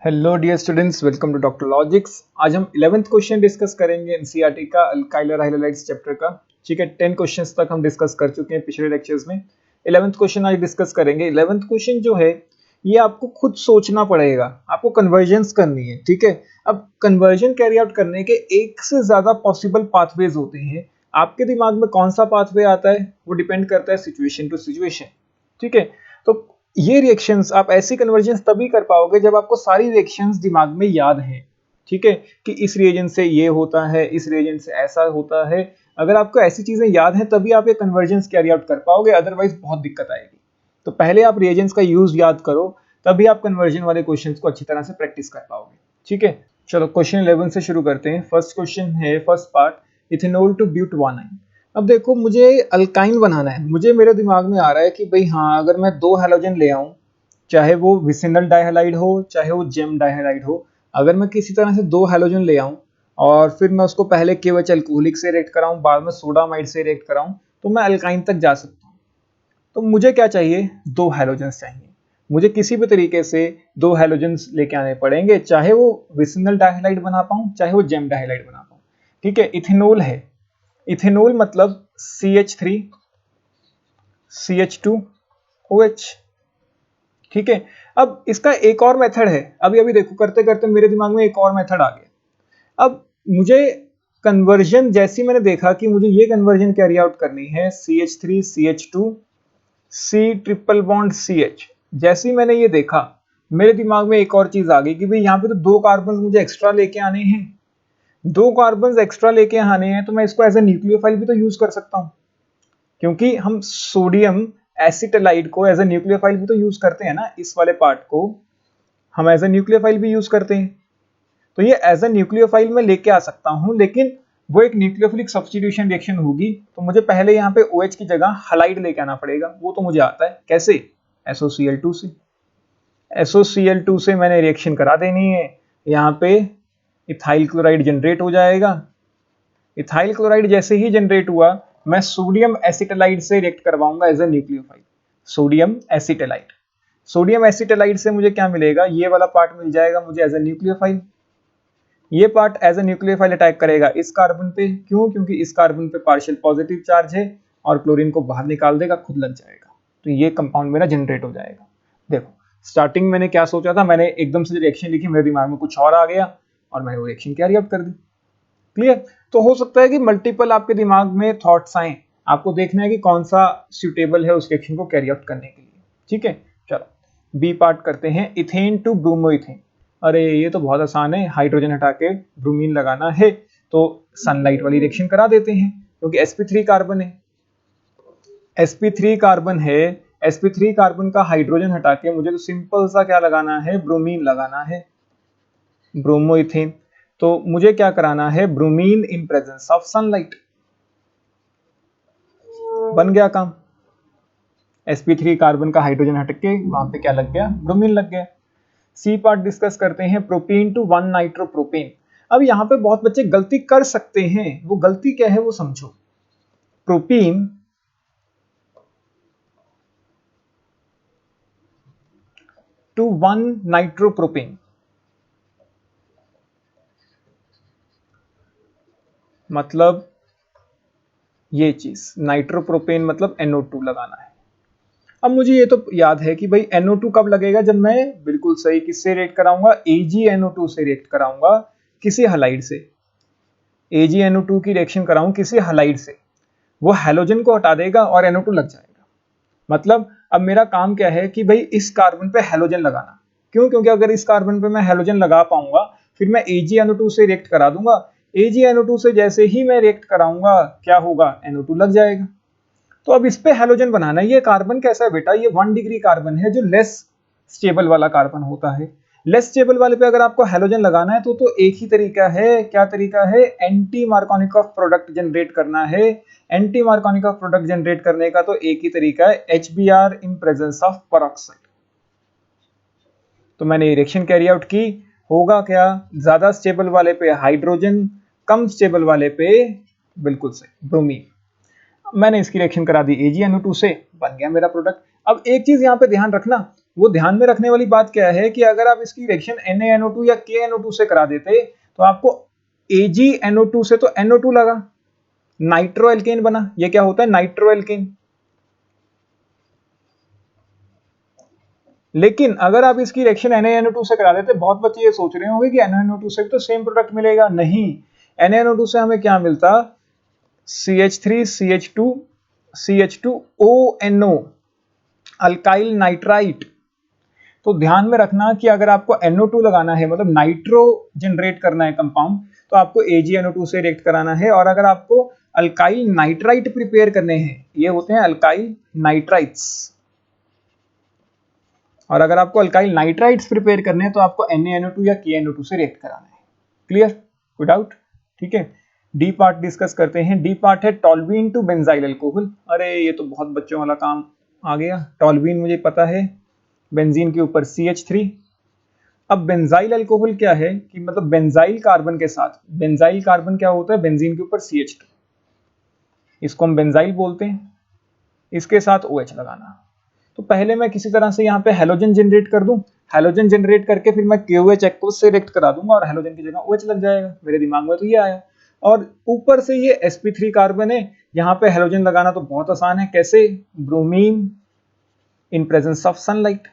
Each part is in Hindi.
Hello dear students, welcome to Doctor Logics. आज हम 11th क्वेश्चन डिस्कस करेंगे एनसीईआरटी का अल्काइल और हाइड्रोलाइड्स चैप्टर का। ठीक है, 10 क्वेश्चंस तक हम डिस्कस कर चुके हैं पिछले लेक्चर्स में। 11th क्वेश्चन आज डिस्कस करेंगे। 11th क्वेश्चन जो है ये आपको खुद सोचना पड़ेगा, आपको कन्वर्जन्स करनी है। ठीक है, अब कन्वर्जन कैरी आउट करने के एक से ज्यादा पॉसिबल पाथवेज होते हैं। आपके दिमाग में कौन सा पाथवे आता है वो डिपेंड करता है सिचुएशन टू सिचुएशन। ठीक है, तो ये रिएक्शंस आप ऐसी कन्वर्जन्स तभी कर पाओगे जब आपको सारी रिएक्शंस दिमाग में याद हैं। ठीक है, कि इस रिएजेंट से ये होता है, इस रिएजेंट से ऐसा होता है। अगर आपको ऐसी चीजें याद हैं तभी आप ये कन्वर्जन्स कैरी आउट कर पाओगे, अदरवाइज बहुत दिक्कत आएगी। तो पहले आप रिएजेंट्स का यूज याद करो, तभी आप कन्वर्जन वाले क्वेश्चंस को अच्छी तरह से प्रैक्टिस कर पाओगे। ठीक है, चलो क्वेश्चन 11 से शुरू करते हैं। फर्स्ट क्वेश्चन है, फर्स्ट पार्ट, इथेनॉल टू ब्यूट-1-आइन। अब देखो, मुझे अल्काइन बनाना है। मुझे मेरे दिमाग में आ रहा है कि भाई हाँ, अगर मैं दो हैलोजन ले आऊं, चाहे वो विसिनल डाइहैलाइड हो चाहे वो जेम डाइहैलाइड हो, अगर मैं किसी तरह से दो हैलोजन ले आऊं और फिर मैं उसको पहले केवच अल्कोहलिक से रिएक्ट कराऊं, बाद में सोडामाइड से रिएक्ट कराऊं, तो मैं अल्काइन तक जा सकता हूं। तो मुझे क्या चाहिए? दो हैलोजन्स चाहिए। मुझे किसी भी तरीके से दो हैलोजन्स लेके आने पड़ेंगे, चाहे वो विसिनल डाइहैलाइड बना पाऊं चाहे वो जेम डाइहैलाइड बना पाऊं। ठीक है, इथेनॉल है। इथेनॉल मतलब CH3 CH2OH। ठीक है, अब इसका एक और मेथड है। अभी अभी देखो, करते करते मेरे दिमाग में एक और मेथड आ गया। अब मुझे कन्वर्जन, जैसी मैंने देखा कि मुझे ये कन्वर्जन कैरी आउट करनी है, CH3 CH2 C triple bond CH। जैसे ही मैंने ये देखा, मेरे दिमाग में एक और चीज आ गई कि भाई यहाँ पे तो दो कार्बन मुझे एक्स्ट्रा लेके आने हैं। दो कार्बन एक्स्ट्रा लेके आने हैं तो मैं इसको एज ए न्यूक्लियोफाइल भी तो यूज कर सकता हूँ, क्योंकि हम सोडियम एसिटाइलाइड को एज ए न्यूक्लियोफाइल भी तो यूज करते हैं ना। इस वाले पार्ट को हम एज ए न्यूक्लियोफाइल भी यूज करते हैं। तो ये एज ए न्यूक्लियोफाइल में लेके आ सकता हूं, लेकिन वो एक न्यूक्लियोफिलिक सब्स्टिट्यूशन रिएक्शन होगी। तो मुझे पहले यहाँ पे OH की जगह हलाइड लेके आना पड़ेगा। वो तो मुझे आता है, कैसे? SOCl2 से। SOCl2 से मैंने रिएक्शन करा देनी है। यहाँ पे इथाइल क्लोराइड जनरेट हो जाएगा। इथाइल क्लोराइड जैसे ही जनरेट हुआ, मैं सोडियम एसिटाइलाइड से रिएक्ट करवाऊंगा as a nucleophile. Sodium acetylide. Sodium acetylide से मुझे क्या मिलेगा? ये वाला पार्ट मिल जाएगा मुझे एज ए न्यूक्लियोफाइल। ये part as a nucleophile attack करेगा इस कार्बन पे। क्यों? क्योंकि इस कार्बन पे पार्शियल पॉजिटिव चार्ज है और क्लोरीन को बाहर निकाल देगा, खुद लग जाएगा। तो ये कंपाउंड मेरा जनरेट हो जाएगा। देखो, स्टार्टिंग मैंने क्या सोचा था, मैंने एकदम से रिएक्शन लिखी, मेरे दिमाग में कुछ और आ गया और मैंने वो रिएक्शन कैरी आउट कर दी। क्लियर? तो हो सकता है कि मल्टीपल आपके दिमाग में थॉट्स आए, आपको देखना है कि कौन सा सुटेबल है उस रिएक्शन को कैरी आउट करने के लिए। ठीक है, चलो बी पार्ट करते हैं, इथेन टू ब्रोमोइथेन। अरे ये तो बहुत आसान है, हाइड्रोजन हटा के ब्रोमीन लगाना है तो सनलाइट वाली रिएक्शन करा देते हैं, क्योंकि sp3 कार्बन है। sp3 कार्बन है, sp3 कार्बन का हाइड्रोजन हटा के मुझे तो सिंपल सा क्या लगाना है? ब्रोमीन लगाना है, ब्रोमोइथेन। तो मुझे क्या कराना है? Bromine in presence of sunlight. बन गया काम। sp3 कार्बन का हाइड्रोजन हट के वहां पे क्या लग गया? ब्रोमीन लग गया। सी पार्ट डिस्कस करते हैं, प्रोपेन टू 1 नाइट्रोप्रोपेन। अब यहां पे बहुत बच्चे गलती कर सकते हैं, वो गलती क्या है वो समझो। प्रोपीन टू 1 नाइट्रोप्रोपेन मतलब ये चीज, नाइट्रोप्रोपेन मतलब NO2 लगाना है। अब मुझे ये तो याद है कि भाई NO2 कब लगेगा? जब मैं बिल्कुल सही किससे रिएक्ट कराऊंगा? AgNO2 से रिएक्ट कराऊंगा, किसी हलाइड से। AgNO2 की रिएक्शन कराऊं किसी हलाइड से, वो हैलोजन को हटा देगा और NO2 लग जाएगा। मतलब अब मेरा काम क्या है कि भाई इस कार्बन पे हैलोजन लगाना। क्यों? क्योंकि अगर इस कार्बन पे मैं हैलोजन लगा पाऊंगा, फिर मैं AgNO2 से रिएक्ट करा दूंगा। AgNO2 से जैसे ही मैं रिएक्ट कराऊंगा, क्या होगा? NO2 लग जाएगा। तो अब इस पे हैलोजन बनाना है। ये कार्बन कैसा है बेटा? ये 1 डिग्री कार्बन है, जो लेस स्टेबल वाला कार्बन होता है। लेस स्टेबल वाले पे अगर आपको हैलोजन लगाना है तो एक ही तरीका है। क्या तरीका है? एंटी मार्कोनिकॉफ प्रोडक्ट जनरेट करना है। एंटी मार्कोनिकॉफ प्रोडक्ट जनरेट करने का तो एक ही तरीका है, HBr in presence of peroxide. तो मैंने रिएक्शन कैरी आउट की। होगा क्या? ज्यादा स्टेबल वाले पे हाइड्रोजन, कम स्टेबल वाले पे बिल्कुल सही ब्रोमीन। मैंने इसकी रिएक्शन करा दी AgNO2 से, बन गया मेरा प्रोडक्ट। अब एक चीज यहाँ पे ध्यान रखना, वो ध्यान में रखने वाली बात क्या है कि अगर आप इसकी रिएक्शन NaNO2 या KNO2 से करा देते तो आपको AgNO2 से तो NO2 लगा, नाइट्रो एल्केन बना। ये क्या होता है? Nitro alkene. लेकिन अगर आप इसकी रिएक्शन NaNO2 से करा देते, बहुत बच्चे ये सोच रहे होंगे कि NaNO2 से भी तो सेम प्रोडक्ट मिलेगा। नहीं, NaNO2 से हमें क्या मिलता? CH3 CH2 CH2ONO, alkyl nitrite. तो ध्यान में रखना कि अगर आपको NO2 लगाना है, मतलब नाइट्रो जनरेट करना है कंपाउंड, तो आपको AgNO2 से रिएक्ट कराना है। और अगर आपको अल्काइल नाइट्राइट प्रिपेयर करने हैं, ये होते हैं अल्काइल नाइट्राइट्स, और अगर आपको अल्काइल नाइट्राइट्स प्रिपेयर करने हैं तो आपको NaNO2 या KNO2 से रिएक्ट कराना है। क्लियर? कोई डाउट? ठीक है, डी पार्ट डिस्कस करते हैं। डी पार्ट है टॉल्यूइन टू बेंजाइल अल्कोहल। अरे ये तो बहुत बच्चों वाला काम आ गया। टॉल्यूइन मुझे पता है, बेंजीन के ऊपर CH3। अब बेंजाइल अल्कोहल क्या है कि मतलब बेंजाइल कार्बन के साथ, बेंजाइल कार्बन क्या होता है? बेंजीन के ऊपर CH2, इसको हम बेंजाइल बोलते हैं। इसके साथ OH लगाना। तो पहले मैं किसी तरह से यहाँ पे हेलोजन जनरेट कर दूं, हेलोजन जनरेट करके फिर मैं KOH एक्वस से रिएक्ट करा दूंगा और हेलोजन की जगह OH लग जाएगा। मेरे दिमाग में तो ये आया। और ऊपर से ये sp3 कार्बन है, यहाँ पे हेलोजन लगाना तो बहुत आसान है। कैसे? Bromine in presence of sunlight.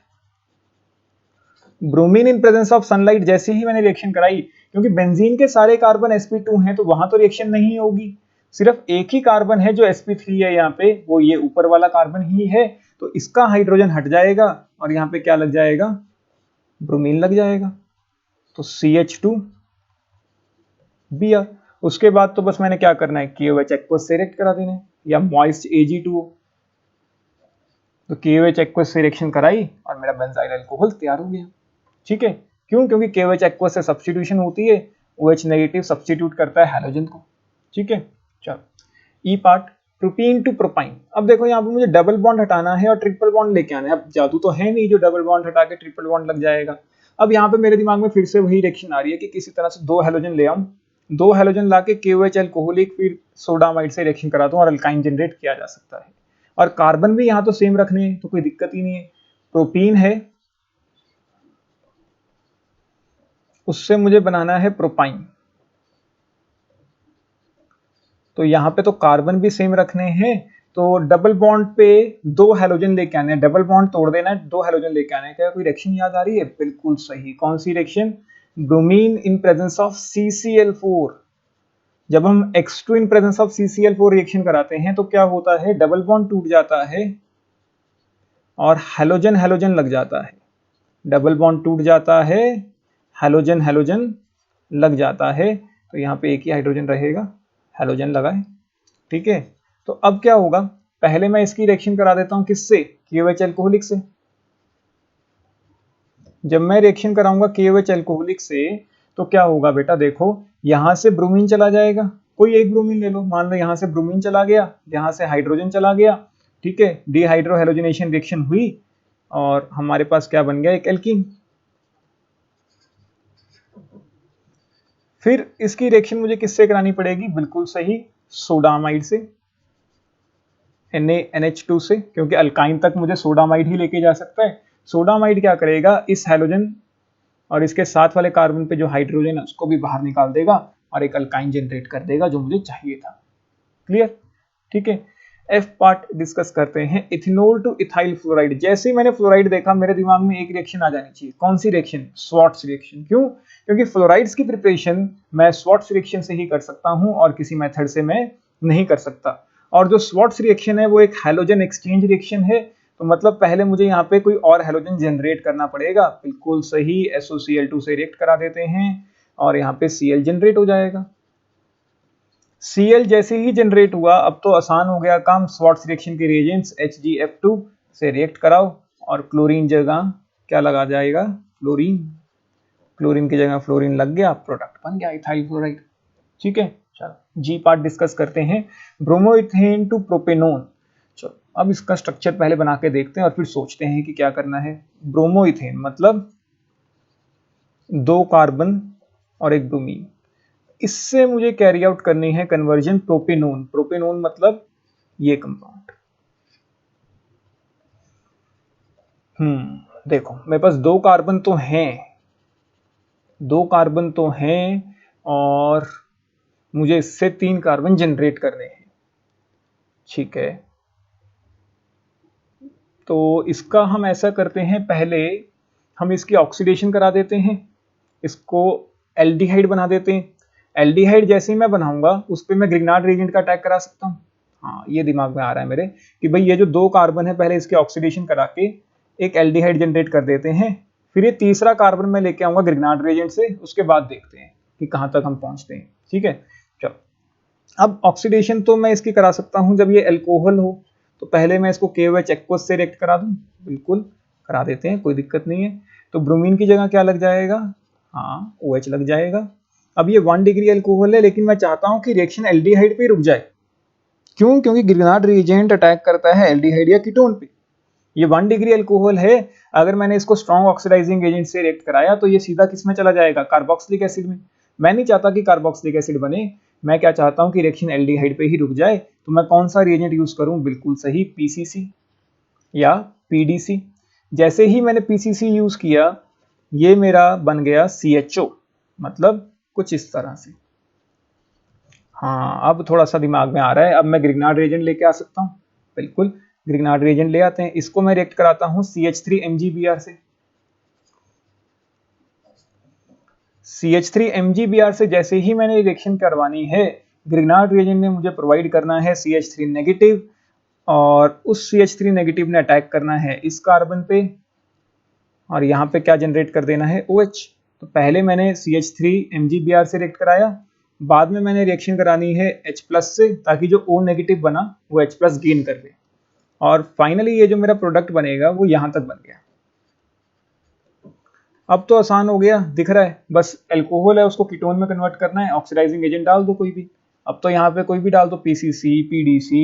Bromine in presence of sunlight जैसे ही मैंने रिएक्शन कराई, क्योंकि बेंजीन के सारे कार्बन sp2 हैं तो वहां तो रिएक्शन नहीं होगी, सिर्फ एक ही कार्बन है जो sp3 है यहाँ पे, वो ये ऊपर वाला कार्बन ही है। तो इसका हाइड्रोजन हट जाएगा और यहाँ पे क्या लग जाएगा? ब्रोमीन लग जाएगा। तो CH2Br। उसके बाद तो बस मैंने क्या करना है? KOH एक्वस से रिएक्ट करा देना है, या मॉइस्ट Ag2O। तो KOH एक्वस से रिएक्शन कराई और मेरा बेंजाइल अल्कोहल तैयार हो गया। ठीक है, क्यों? क्योंकि KOH एक्वस से सब्स्टिट्यूशन होती है, OH नेगेटिव सब्स्टिट्यूट करता है हैलोजन को। ठीक है, चलो ई पार्ट, प्रोपीन टू प्रोपाइन। अब देखो यहाँ पे मुझे डबल बॉन्ड हटाना है और ट्रिपल बॉन्ड लेके आना है। अब जादू तो है नहीं जो डबल बॉन्ड हटा के ट्रिपल बॉन्ड लग जाएगा। अब यहाँ पे मेरे दिमाग में फिर से वही रिएक्शन आ रही है कि किसी तरह से दो हैलोजन ले आऊं, दो हैलोजन लाके KOH अल्कोहलिक फिर सोडामाइड से रिएक्शन करा दूं और अल्काइन जनरेट किया जा सकता है। और कार्बन भी यहाँ तो सेम रखने हैं तो कोई दिक्कत ही नहीं है। प्रोपीन है, उससे मुझे बनाना है प्रोपाइन। तो यहाँ पे तो कार्बन भी सेम रखने हैं, तो डबल बॉन्ड पे दो हैलोजन लेके आने हैं, डबल बॉन्ड तोड़ देना है, दो हैलोजन लेके आने हैं। क्या कोई रिएक्शन याद आ रही है? बिल्कुल सही। कौन सी reaction? Bromine in presence of CCl4। जब हम X2 in presence of CCl4 reaction कराते हैं तो क्या होता है? डबल बॉन्ड टूट जाता है और हैलोजन हैलोजन लग जाता है। डबल बॉन्ड टूट जाता है, हैलोजन हैलोजन लग जाता है। तो यहाँ पे एक ही हाइड्रोजन रहेगा, हैलोजन लगा है। ठीक है, तो अब क्या होगा? पहले मैं इसकी रिएक्शन करा देता हूं, किससे? KOH अल्कोहलिक से। जब मैं रिएक्शन कराऊंगा KOH अल्कोहलिक से तो क्या होगा बेटा? देखो यहां से ब्रोमीन चला जाएगा, कोई एक ब्रोमीन ले लो, मान लो यहां से ब्रोमीन चला गया, यहां से हाइड्रोजन चला गया। ठीक है, डिहाइड्रो हैलोजनेशन रिएक्शन हुई और हमारे पास क्या बन गया? एक एल्कीन। फिर इसकी रिएक्शन मुझे किससे करानी पड़ेगी? बिल्कुल सही, सोडामाइड से, NaNH2 से, क्योंकि अल्काइन तक मुझे सोडामाइड ही लेके जा सकता है। सोडामाइड क्या करेगा? इस हैलोजन और इसके साथ वाले कार्बन पे जो हाइड्रोजन है उसको भी बाहर निकाल देगा और एक अल्काइन जनरेट कर देगा जो मुझे चाहिए था। क्लियर? ठीक है, एफ पार्ट डिस्कस करते हैं। Ethanol two ethyl fluoride. जैसे ही मैंने फ्लोराइड देखा मेरे दिमाग में एक रिएक्शन आ जानी चाहिए। कौन सी रिएक्शन? Swarts reaction. क्यों? क्योंकि फ्लोराइड्स की प्रिपरेशन मैं स्वार्ट्स रिएक्शन से ही कर सकता हूं और किसी मेथड से मैं नहीं कर सकता। और जो स्वार्ट्स रिएक्शन है वो एक हैलोजन एक्सचेंज रिएक्शन है, तो मतलब पहले मुझे यहाँ पे कोई और हैलोजन जनरेट करना पड़ेगा। बिल्कुल सही, SOCl2 से रिएक्ट करा देते हैं और यहाँ पे Cl जनरेट हो जाएगा। Cl जैसे ही जनरेट हुआ, अब तो आसान हो गया काम। स्वार्ट्स रिएक्शन के रिएजेंट्स HgF2 से रिएक्ट कराओ और क्लोरीन जगह क्या लगा जाएगा? फ्लोरीन। क्लोरीन की जगह फ्लोरीन लग गया, प्रोडक्ट बन गया इथाइल फ्लोराइड। ठीक है, चलो जी पार्ट डिस्कस करते हैं। Bromoethane to propanone. चलो अब इसका स्ट्रक्चर पहले बना के देखते हैं और फिर सोचते हैं कि क्या करना है। ब्रोमोइथेन मतलब दो कार्बन और एक ब्रोमीन, इससे मुझे कैरी आउट करनी है कन्वर्जन प्रोपेनोन। प्रोपेनोन मतलब ये कंपाउंड। देखो मेरे पास 2 कार्बन तो हैं, 2 कार्बन तो हैं और मुझे इससे 3 कार्बन जनरेट करने हैं। ठीक है, तो इसका हम ऐसा करते हैं, पहले हम इसकी ऑक्सीडेशन करा देते हैं, इसको एल्डिहाइड बना देते हैं। एल्डिहाइड जैसे ही मैं बनाऊंगा उस पर मैं ग्रिग्नार्ड रिएजेंट का अटैक करा सकता हूँ। हाँ, ये दिमाग में आ रहा है मेरे कि भाई ये जो 2 कार्बन है पहले इसकी ऑक्सीडेशन करा के एक एल्डिहाइड जनरेट कर देते हैं, फिर ये तीसरा कार्बन मैं लेके आऊंगा ग्रिग्नार्ड रिएजेंट से, उसके बाद देखते हैं कि कहाँ तक हम पहुंचते हैं। ठीक है, चलो अब ऑक्सीडेशन तो मैं इसकी करा सकता हूँ जब ये अल्कोहल हो, तो पहले मैं इसको KOH एक्वस से रिएक्ट करा दूं, बिल्कुल करा देते हैं, कोई दिक्कत नहीं है। तो ब्रोमीन की जगह क्या लग जाएगा, हाँ OH लग जाएगा। अब ये 1 डिग्री अल्कोहल है, लेकिन मैं चाहता हूं कि रिएक्शन एल्डिहाइड पे रुक जाए। क्यों? क्योंकि ग्रिग्नार्ड रिएजेंट अटैक करता है एल्डिहाइड या कीटोन पे। ये 1 डिग्री अल्कोहल है, अगर मैंने इसको स्ट्रॉन्ग ऑक्सीडाइजिंग एजेंट से रिएक्ट कराया तो ये सीधा किस में चला जाएगा, कार्बोक्सिलिक एसिड में। मैं नहीं चाहता कि कार्बोक्सिलिक एसिड बने, मैं क्या चाहता हूं कि रिएक्शन एल्डिहाइड पे ही रुक जाए। तो मैं कौन सा रिएजेंट यूज करूं, बिल्कुल सही, PCC या PDC। जैसे ही मैंने PCC यूज किया ये मेरा बन गया CHO, मतलब कुछ इस तरह से। हाँ, अब थोड़ा सा दिमाग में आ रहा है। अब मैं ग्रिग्नार्ड रिएजेंट लेके आ सकता हूँ, बिल्कुल ग्रिग्नार्ड रिएजेंट ले आते हैं। इसको मैं रिएक्ट कराता हूँ CH3MgBr से। CH3MgBr से जैसे ही मैंने रिएक्शन करवानी है, ग्रिग्नार्ड रिएजेंट ने मुझे प्रोवाइड करना है CH3 नेगेटिव, और उस CH3 नेगेटिव ने अटैक करना है इस कार्बन पे, और यहाँ पे क्या जनरेट कर देना है, OH। तो पहले मैंने CH3MgBr से रिएक्ट कराया, बाद में मैंने रिएक्शन करानी है H+ से, ताकि जो O नेगेटिव बना वो H+ गेन कर ले, और फाइनली ये जो मेरा प्रोडक्ट बनेगा वो यहाँ तक बन गया। अब तो आसान हो गया, दिख रहा है, बस अल्कोहल है उसको कीटोन में कन्वर्ट करना है, ऑक्सीडाइजिंग एजेंट डाल दो कोई भी। अब तो यहाँ पे कोई भी डाल दो, PCC, PDC,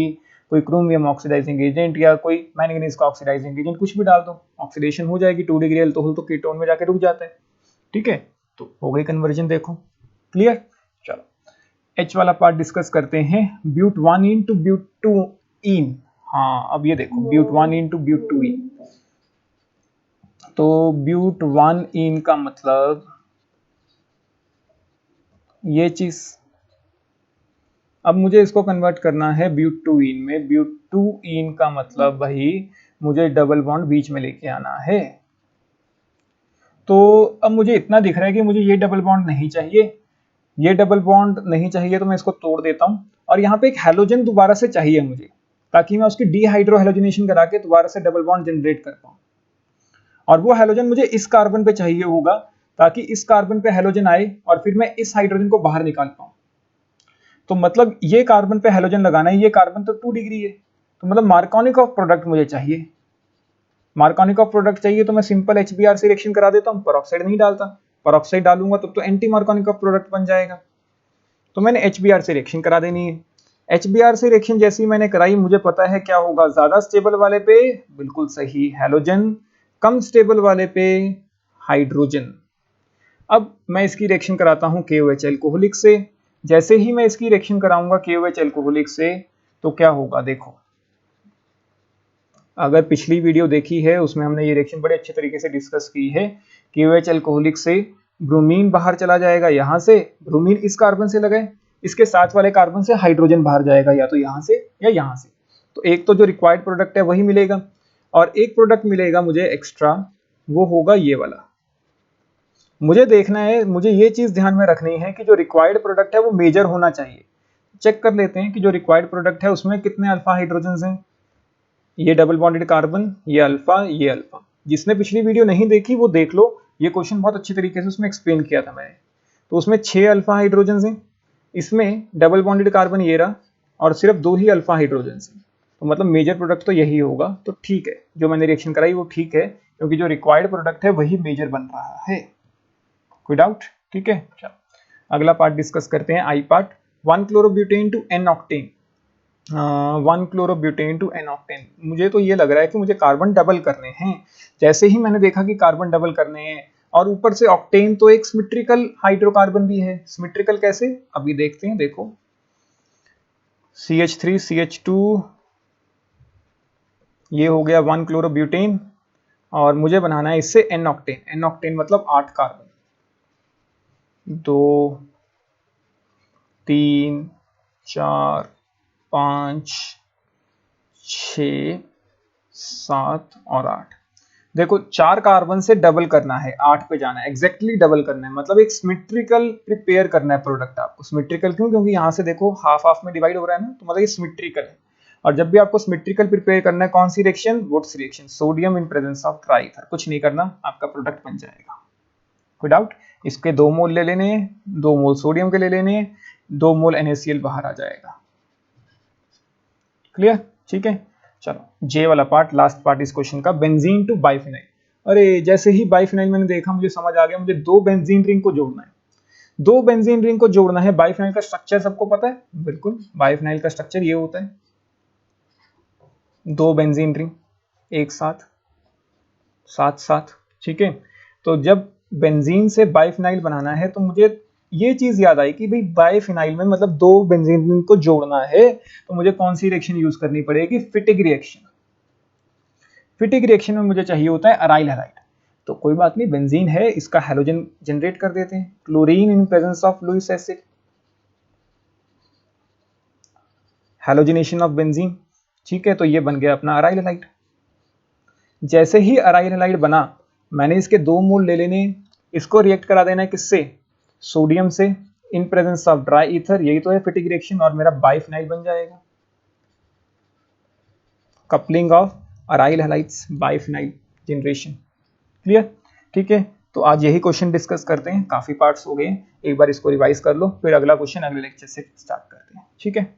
कोई क्रोमियम ऑक्सीडाइजिंग एजेंट या कोई मैंगनीज का ऑक्सीडाइजिंग एजेंट, कुछ भी डाल दो, ऑक्सीडेशन हो जाएगी। 2 डिग्री अल्कोहल तो कीटोन में जाके रुक जाता है। ठीक है, तो हो गई कन्वर्जन, देखो क्लियर। चलो H वाला पार्ट डिस्कस करते हैं, ब्यूट 1इन टू ब्यूट 2इन। हाँ, अब ये देखो ब्यूट 1इन टू ब्यूट 2इन, तो ब्यूट 1इन का मतलब ये चीज। अब मुझे इसको कन्वर्ट करना है ब्यूट 2इन में। ब्यूट 2इन का मतलब भाई मुझे डबल बॉन्ड बीच में लेके आना है। तो अब मुझे इतना दिख रहा है कि मुझे ये डबल बॉन्ड नहीं चाहिए, ये डबल बॉन्ड नहीं चाहिए, तो मैं इसको तोड़ देता हूं, और यहाँ पे एक हैलोजन दोबारा से चाहिए मुझे, ताकि मैं उसकी डीहाइड्रो हैलोजनेशन करा के दोबारा से डबल बॉन्ड जनरेट कर पाऊं। और वो हैलोजन मुझे इस कार्बन पे चाहिए होगा, ताकि इस कार्बन पे हैलोजन आए और फिर मैं इस हाइड्रोजन को बाहर निकाल पाऊं। तो मतलब ये कार्बन पे हैलोजन लगाना है, ये कार्बन तो 2 डिग्री है, तो मतलब मार्कोनिकॉफ प्रोडक्ट मुझे चाहिए। मार्कोनिकॉफ प्रोडक्ट चाहिए तो मैं सिंपल HBr से रिएक्शन करा देता हूं, परऑक्साइड नहीं डालता। परऑक्साइड डालूंगा तब तो एंटी मार्कोनिकॉफ प्रोडक्ट बन जाएगा। तो मैंने HBr से रिएक्शन करा देनी है। HBr से रिएक्शन जैसी मैंने कराई, मुझे पता है क्या होगा, ज्यादा स्टेबल वाले पे बिल्कुल सही हैलोजन, कम स्टेबल वाले पे हाइड्रोजन। अब मैं इसकी रिएक्शन कराता हूं KOH अल्कोहलिक से। जैसे ही मैं इसकी रिएक्शन कराऊंगा KOH अल्कोहलिक से, तो क्या होगा देखो, अगर पिछली वीडियो देखी है उसमें हमने ये रिएक्शन बड़े अच्छे तरीके से डिस्कस की है। KOH अल्कोहलिक से ब्रोमीन बाहर चला जाएगा, यहां से ब्रोमीन इस कार्बन से लगाए, इसके साथ वाले कार्बन से हाइड्रोजन बाहर जाएगा, या तो यहां से या यहां से। तो एक तो जो रिक्वायर्ड प्रोडक्ट है वही मिलेगा, और एक प्रोडक्ट मिलेगा मुझे एक्स्ट्रा, वो होगा ये वाला। मुझे देखना है, मुझे ये चीज ध्यान में रखनी है कि जो रिक्वायर्ड प्रोडक्ट है वो मेजर होना चाहिए। चेक कर लेते हैं कि जो रिक्वायर्ड प्रोडक्ट है उसमें कितने अल्फा हाइड्रोजन हैं। ये डबल बॉन्डेड कार्बन, ये अल्फा, ये अल्फा। जिसने पिछली वीडियो नहीं देखी वो देख लो, ये क्वेश्चन बहुत अच्छी तरीके से उसमें एक्सप्लेन किया था मैंने। तो उसमें 6 अल्फा हाइड्रोजन हैं, इसमें डबल बॉन्डेड कार्बन ये रहा, और सिर्फ 2 ही अल्फा हाइड्रोजन हैं। तो मतलब मेजर प्रोडक्ट तो यही होगा। तो ठीक है, जो मैंने रिएक्शन कराई वो ठीक है, क्योंकि जो रिक्वायर्ड प्रोडक्ट है वही मेजर बन रहा है। कोई डाउट? ठीक है, चलो अगला पार्ट डिस्कस करते हैं, I part. 1 chlorobutane to n octane. 1 chlorobutane to n octane. मुझे तो ये लग रहा है कि मुझे कार्बन डबल करने हैं। जैसे ही मैंने देखा कि कार्बन डबल करने हैं, और ऊपर से ऑक्टेन तो एक सिमेट्रिकल हाइड्रोकार्बन भी है। सिमेट्रिकल कैसे, अभी देखते हैं। देखो CH3 CH2, ये हो गया 1 क्लोरोब्यूटेन, और मुझे बनाना है इससे एन ऑक्टेन। एन ऑक्टेन मतलब 8 कार्बन, 2 3 4 5 6 7 और 8। देखो 4 कार्बन से डबल करना है, 8 पे जाना है, एग्जैक्टली डबल करना है, मतलब एक सिमेट्रिकल प्रिपेयर करना है प्रोडक्ट आपको। सिमेट्रिकल क्यों? क्योंकि यहाँ से देखो हाफ हाफ में डिवाइड हो रहा है ना, तो मतलब ये सिमेट्रिकल है। और जब भी आपको सिमेट्रिकल प्रिपेयर करना है, कौन सी reaction? Wurtz reaction, sodium in presence of dry ether. कुछ नहीं करना, आपका प्रोडक्ट बन जाएगा। कोई डाउट? इसके 2 मोल ले लेने हैं, 2 मोल सोडियम के ले लेने हैं, 2 मोल NaCl बाहर आ जाएगा। क्लियर? ठीक है, चलो जे वाला पार्ट, लास्ट पार्ट इस क्वेश्चन का, बेंजीन टू बाइफिनाइल। अरे जैसे ही बाइफिनाइल मैंने देखा, मुझे समझ आ गया, मुझे 2 बेंजीन रिंग को जोड़ना है। 2 बेंजीन रिंग को जोड़ना है। बाइफिनाइल का स्ट्रक्चर सबको पता है? बिल्कुल, बाइफिनाइल का स्ट्रक्चर ये होता है, 2 बेंजीन रिंग एक साथ साथ साथ। ठीक है, तो जब बेंजीन से बाइफिनाइल बनाना है तो मुझे ये चीज याद आई कि भाई बाइफिनाइल में मतलब 2 बेंजीन रिंग को जोड़ना है, तो मुझे कौन सी रिएक्शन यूज करनी पड़ेगी? फिटिक रिएक्शन। फिटिक रिएक्शन में मुझे चाहिए होता है अराइल हैलाइड। तो कोई बात नहीं, बेंजीन है, इसका हैलोजन जनरेट कर देते हैं, chlorine in presence of Lewis acid, halogenation of benzene. ठीक है, तो ये बन गया अपना अराइल हैलाइड। जैसे ही अराइल हैलाइड बना, मैंने इसके 2 मोल ले लेने, इसको रिएक्ट करा देना है किससे? सोडियम से इन प्रेजेंस ऑफ ड्राई ईथर। यही तो है फिटिक रिएक्शन, और मेरा बाइफिनाइल बन जाएगा। Coupling of aryl halides, biphenyl generation. Clear? ठीक है, तो आज यही क्वेश्चन डिस्कस करते हैं, काफी पार्ट्स हो गए, एक बार इसको रिवाइज कर लो, फिर अगला क्वेश्चन अगले लेक्चर से स्टार्ट करते हैं। ठीक है।